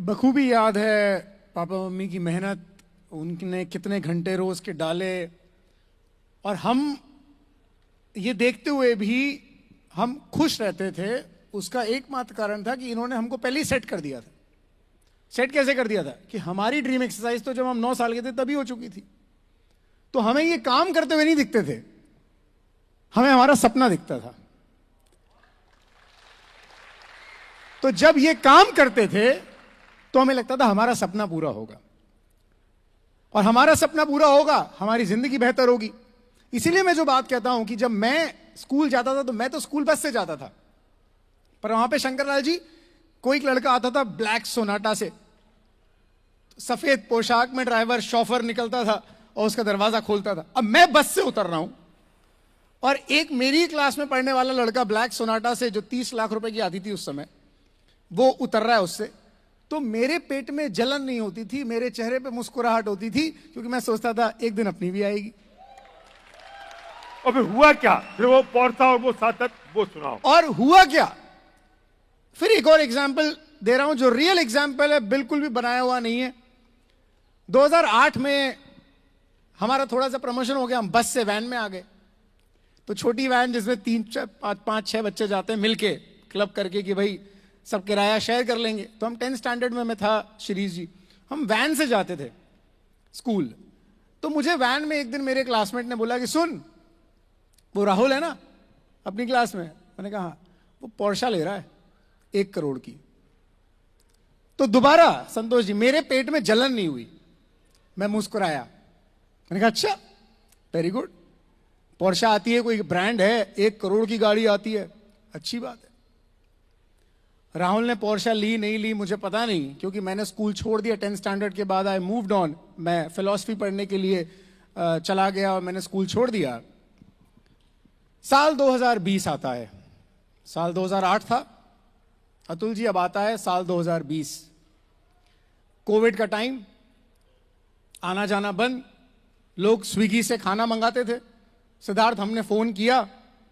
बखूबी याद है पापा मम्मी की मेहनत, उनने कितने घंटे रोज के डाले, और हम ये देखते हुए भी हम खुश रहते थे। उसका एकमात्र कारण था कि इन्होंने हमको पहले ही सेट कर दिया था। सेट कैसे कर दिया था कि हमारी ड्रीम एक्सरसाइज तो जब हम 9 साल के थे तभी हो चुकी थी, तो हमें ये काम करते हुए नहीं दिखते थे, हमें हमारा सपना दिखता था। तो जब ये काम करते थे तो हमें लगता था हमारा सपना पूरा होगा, और हमारा सपना पूरा होगा हमारी जिंदगी बेहतर होगी। इसीलिए मैं जो बात कहता हूं कि जब मैं स्कूल जाता था तो मैं तो स्कूल बस से जाता था, पर वहां पे शंकरलाल जी कोई एक लड़का आता था ब्लैक सोनाटा से, सफेद पोशाक में ड्राइवर शॉफर निकलता था और उसका दरवाजा खोलता था। अब मैं बस से उतर रहा हूं और एक मेरी क्लास में पढ़ने वाला लड़का ब्लैक सोनाटा से, जो 30 लाख रुपए की आती थी उस समय, वो उतर रहा है उससे, तो मेरे पेट में जलन नहीं होती थी, मेरे चेहरे पे मुस्कुराहट होती थी, क्योंकि मैं सोचता था एक दिन अपनी भी आएगी। और फिर हुआ क्या? फिर वो पौरसा और वो सातत, वो सुनाओ। और हुआ क्या? फिर एक और एग्जाम्पल दे रहा हूं जो रियल एग्जाम्पल है, बिल्कुल भी बनाया हुआ नहीं है। 2008 में हमारा थोड़ा सा प्रमोशन हो गया, हम बस से वैन में आ गए। तो छोटी वैन जिसमें 3-5-6 बच्चे जाते हैं मिलके क्लब करके कि भाई सब किराया शेयर कर लेंगे। तो हम 10th स्टैंडर्ड में मैं था, शिरीष जी, हम वैन से जाते थे स्कूल। तो मुझे वैन में एक दिन मेरे क्लासमेट ने बोला कि सुन, वो राहुल है ना अपनी क्लास में, मैंने कहा हाँ, वो पोर्शा ले रहा है 1 करोड़ की। तो दोबारा संतोष जी, मेरे पेट में जलन नहीं हुई, मैं मुस्कुराया, मैंने कहा अच्छा वेरी गुड, पोर्शा आती है, कोई ब्रांड है, 1 करोड़ की गाड़ी आती है, अच्छी बात है। राहुल ने पोर्शा ली नहीं ली मुझे पता नहीं, क्योंकि मैंने स्कूल छोड़ दिया 10th स्टैंडर्ड के बाद। आई मूव्ड ऑन, मैं फिलॉसफी पढ़ने के लिए चला गया और मैंने स्कूल छोड़ दिया। साल 2020 आता है, साल 2008 था अतुल जी, अब आता है साल 2020। कोविड का टाइम, आना जाना बंद, लोग स्विगी से खाना मंगाते थे। सिद्धार्थ, हमने फोन किया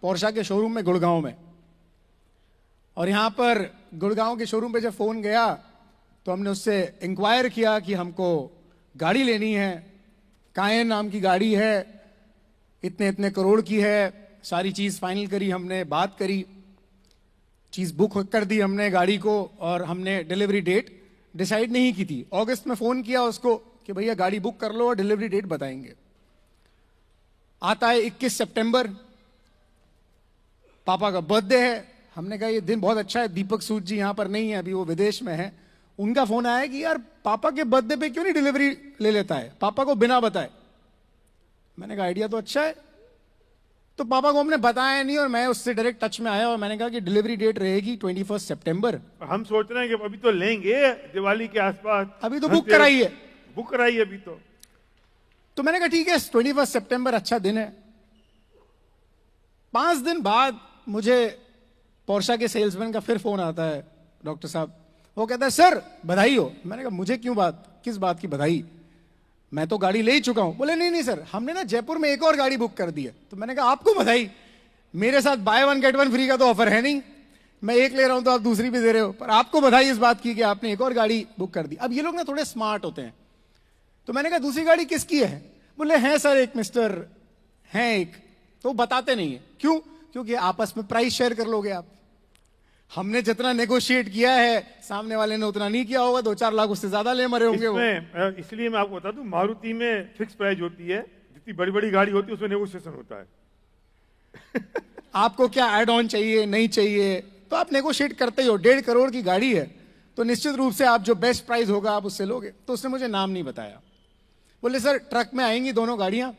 पोर्शा के शोरूम में गुड़गांव में, और यहां पर गुड़गांव के शोरूम पे जब फोन गया तो हमने उससे इंक्वायर किया कि हमको गाड़ी लेनी है, कायन नाम की गाड़ी है, इतने इतने करोड़ की है, सारी चीज फाइनल करी हमने, बात करी, चीज बुक कर दी हमने गाड़ी को, और हमने डिलीवरी डेट डिसाइड नहीं की थी। अगस्त में फोन किया उसको कि भैया गाड़ी बुक कर लो और डिलीवरी डेट बताएंगे। आता है 21 सितंबर, पापा का बर्थडे है। हमने कहा ये दिन बहुत अच्छा है, दीपक सूद जी यहां पर नहीं है, अभी वो विदेश में है। उनका फोन आया कि यार पापा के बर्थडे पे क्यों नहीं डिलीवरी ले लेता है, पापा को बिना बताए। मैंने कहा आइडिया तो अच्छा है। तो पापा को हमने बताया नहीं, और मैं उससे डायरेक्ट टच में आया और मैंने कहा कि डिलीवरी डेट रहेगी 21 सितंबर। हम सोच रहे हैं कि अभी तो लेंगे दिवाली के आसपास, अभी तो बुक कराई है, बुक कराई है अभी तो मैंने कहा ठीक है 21 सितंबर अच्छा दिन है। 5 दिन बाद मुझे पोर्शा के सेल्समैन का फिर फोन आता है, डॉक्टर साहब, वो कहता है सर बधाई हो। मैंने कहा मुझे क्यों किस बात की बधाई, मैं तो गाड़ी ले ही चुका हूं। बोले नहीं नहीं सर, हमने ना जयपुर में एक और गाड़ी बुक कर दी है। तो मैंने कहा आपको बधाई, मेरे साथ बाय 1 गेट 1 फ्री का तो ऑफर है नहीं, मैं एक ले रहा हूं तो आप दूसरी भी दे रहे हो, पर आपको बधाई इस बात की कि आपने एक और गाड़ी बुक कर दी। अब ये लोग ना थोड़े स्मार्ट होते हैं, तो मैंने कहा दूसरी गाड़ी किसकी है? बोले हैं सर एक मिस्टर हैं एक, तो बताते नहीं है। क्यों? क्योंकि आपस में प्राइस शेयर कर लोगे आप। हमने जितना नेगोशिएट किया है सामने वाले ने उतना नहीं किया होगा, 2-4 लाख उससे ज्यादा ले मरे होंगे वो। इसलिए मैं आपको बता दूं, मारुति में फिक्स प्राइस होती है, जितनी बड़ी बड़ी गाड़ी होती है उसमें नेगोशिएशन होता है। आपको क्या एड ऑन चाहिए नहीं चाहिए तो आप नेगोशिएट करते ही हो। 1.5 करोड़ की गाड़ी है तो निश्चित रूप से आप जो बेस्ट प्राइस होगा आप उससे लोगे। तो उसने मुझे नाम नहीं बताया, बोले सर ट्रक में आएंगी दोनों गाड़ियां,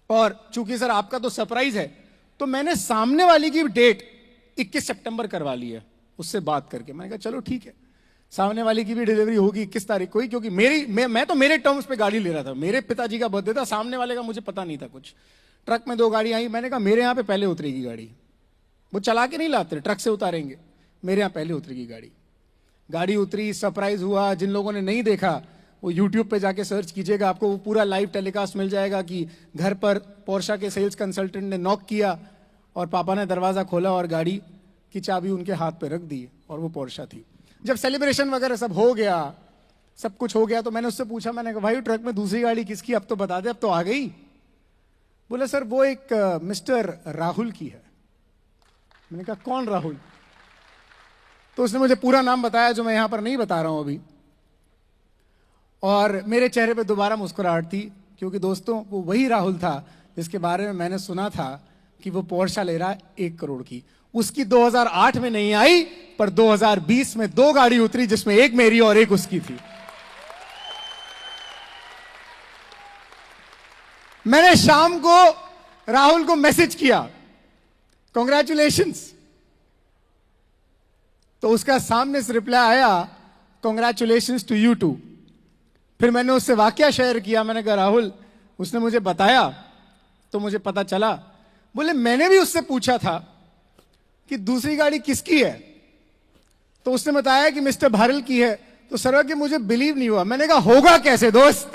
और चूंकि सर आपका तो सरप्राइज है, तो मैंने सामने वाली की डेट 21 सितंबर करवा ली है उससे बात करके। मैंने कहा चलो ठीक है, सामने वाली की भी डिलीवरी होगी 21 तारीख को ही, क्योंकि मैं तो मेरे टर्म्स पे गाड़ी ले रहा था, मेरे पिताजी का बर्थडे था, सामने वाले का मुझे पता नहीं था कुछ। ट्रक में 2 गाड़ी आई, मैंने कहा मेरे यहां पे पहले उतरेगी गाड़ी, वो चला के नहीं लाते, ट्रक से उतारेंगे, मेरे यहां पहले उतरेगी गाड़ी। गाड़ी उतरी, सरप्राइज हुआ। जिन लोगों ने नहीं देखा वो यूट्यूब पे जाके सर्च कीजिएगा, आपको वो पूरा लाइव टेलीकास्ट मिल जाएगा कि घर पर पोर्शा के सेल्स कंसल्टेंट ने नॉक किया और पापा ने दरवाजा खोला और गाड़ी की चाबी उनके हाथ पे रख दी, और वो पोर्शा थी। जब सेलिब्रेशन वगैरह सब हो गया, सब कुछ हो गया, तो मैंने उससे पूछा, मैंने कहा भाई ट्रक में दूसरी गाड़ी किसकी, अब तो बता दे, अब तो आ गई। बोले सर वो एक मिस्टर राहुल की है। मैंने कहा कौन राहुल? तो उसने मुझे पूरा नाम बताया जो मैं यहां पर नहीं बता रहा हूं अभी। और मेरे चेहरे पे दोबारा मुस्कुराहट थी, क्योंकि दोस्तों वो वही राहुल था जिसके बारे में मैंने सुना था कि वो पोर्शा ले रहा है 1 करोड़ की। उसकी 2008 में नहीं आई, पर 2020 में 2 गाड़ी उतरी, जिसमें एक मेरी और एक उसकी थी। मैंने शाम को राहुल को मैसेज किया, कांग्रेचुलेशंस। तो उसका सामने से रिप्लाई आया, कांग्रेचुलेशंस टू यू टू। फिर मैंने उससे वाकया शेयर किया। मैंने कहा राहुल, उसने मुझे बताया तो मुझे पता चला। बोले मैंने भी उससे पूछा था कि दूसरी गाड़ी किसकी है, तो उसने बताया कि मिस्टर भारल की है। तो सर कि मुझे बिलीव नहीं हुआ। मैंने कहा होगा कैसे दोस्त?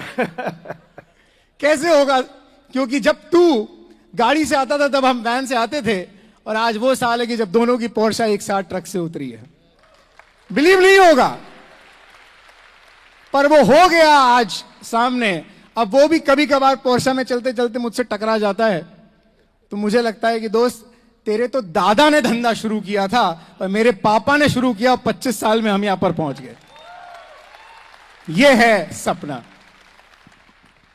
कैसे होगा? क्योंकि जब तू गाड़ी से आता था तब हम वैन से आते थे, और आज वो साल है कि जब दोनों की पोर्शा एक साथ ट्रक से उतरी है। बिलीव नहीं होगा, पर वो हो गया आज सामने। अब वो भी कभी कभार पोर्शा में चलते चलते मुझसे टकरा जाता है। तो मुझे लगता है कि दोस्त, तेरे तो दादा ने धंधा शुरू किया था और मेरे पापा ने शुरू किया, 25 साल में हम यहां पर पहुंच गए। ये है सपना।